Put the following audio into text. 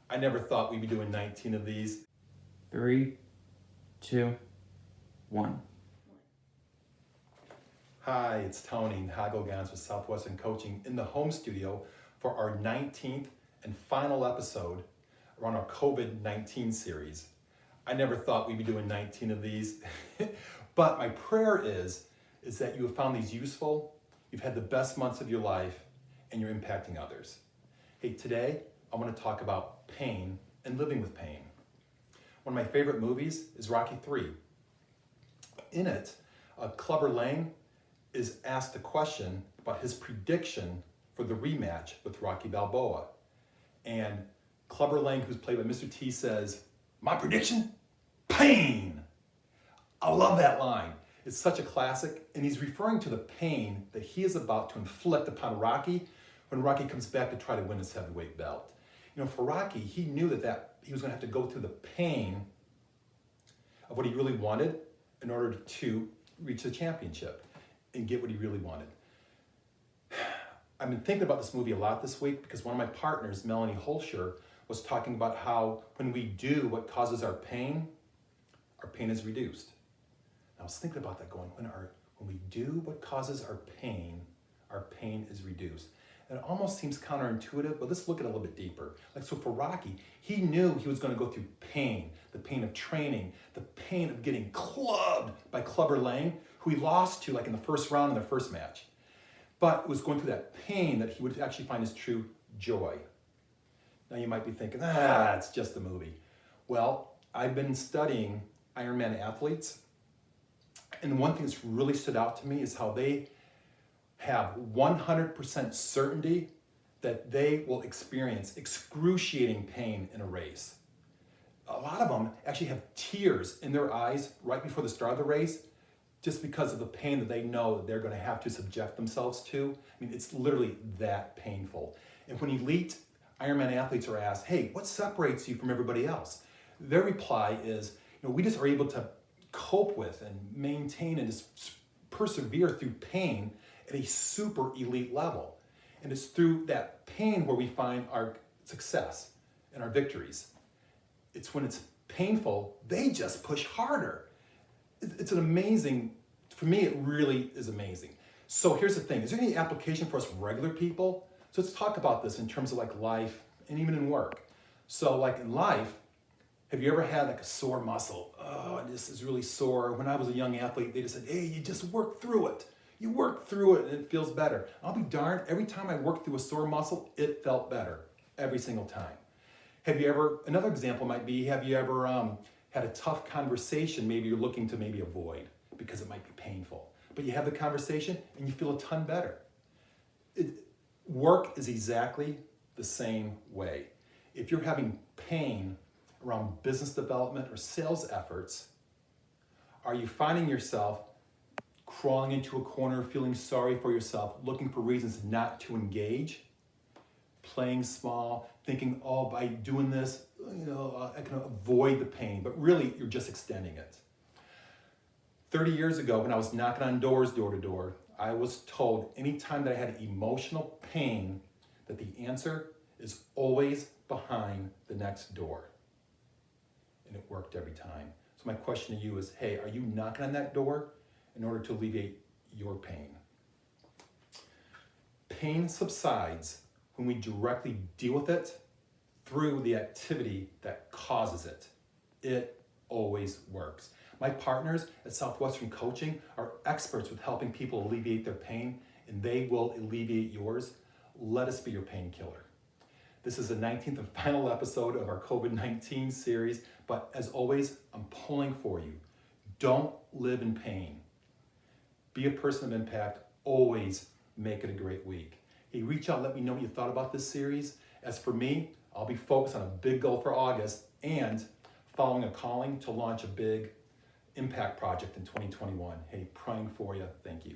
I never thought we'd be doing 19 of these. 3, 2, 1. Hi, it's Tony Hagelgans with Southwestern Coaching in the home studio for our 19th and final episode around our COVID-19 series. I never thought we'd be doing 19 of these, but my prayer is that you have found these useful, you've had the best months of your life, and you're impacting others. Hey, today I want to talk about pain and living with pain. One of my favorite movies is Rocky III. In it, Clubber Lang is asked a question about his prediction for the rematch with Rocky Balboa. And Clubber Lang, who's played by Mr. T, says, "My prediction? Pain!" I love that line. It's such a classic, and he's referring to the pain that he is about to inflict upon Rocky when Rocky comes back to try to win his heavyweight belt. You know, for Rocky, he knew that he was going to have to go through the pain of what he really wanted in order to reach the championship and get what he really wanted. I've been thinking about this movie a lot this week because one of my partners, Melanie Holscher, was talking about how when we do what causes our pain is reduced. And I was thinking about that going, when we do what causes our pain is reduced. And it almost seems counterintuitive, but let's look at it a little bit deeper. So for Rocky, he knew he was going to go through pain, the pain of training, the pain of getting clubbed by Clubber Lang, who he lost to in the first round in their first match. But it was going through that pain that he would actually find his true joy. Now you might be thinking, it's just a movie. Well, I've been studying Ironman athletes, and one thing that's really stood out to me is how they have 100% certainty that they will experience excruciating pain in a race. A lot of them actually have tears in their eyes right before the start of the race just because of the pain that they know that they're going to have to subject themselves to. I mean, it's literally that painful. And when elite Ironman athletes are asked, hey, what separates you from everybody else? Their reply is, we just are able to cope with and maintain and just persevere through pain at a super elite level. And it's through that pain where we find our success and our victories. It's when it's painful, they just push harder. It's an amazing, for me, it really is amazing. So here's the thing, is there any application for us regular people? So let's talk about this in terms of life and even in work. So in life, have you ever had a sore muscle? Oh, this is really sore. When I was a young athlete, they just said, hey, you just work through it. You work through it and it feels better. I'll be darned, every time I worked through a sore muscle, it felt better every single time. Another example might be, have you ever had a tough conversation maybe you're looking to avoid because it might be painful, but you have the conversation and you feel a ton better. Work is exactly the same way. If you're having pain around business development or sales efforts, are you finding yourself crawling into a corner, feeling sorry for yourself, looking for reasons not to engage, playing small, thinking, by doing this, I can avoid the pain, but really you're just extending it. 30 years ago, when I was knocking on doors door to door, I was told anytime that I had emotional pain that the answer is always behind the next door. And it worked every time. So my question to you is, hey, are you knocking on that door in order to alleviate your pain? Pain subsides when we directly deal with it through the activity that causes it. It always works. My partners at Southwestern Coaching are experts with helping people alleviate their pain, and they will alleviate yours. Let us be your painkiller. This is the 19th and final episode of our COVID-19 series, but as always, I'm pulling for you. Don't live in pain. Be a person of impact. Always make it a great week. Hey, reach out, let me know what you thought about this series. As for me, I'll be focused on a big goal for August and following a calling to launch a big impact project in 2021. Hey, praying for you. Thank you.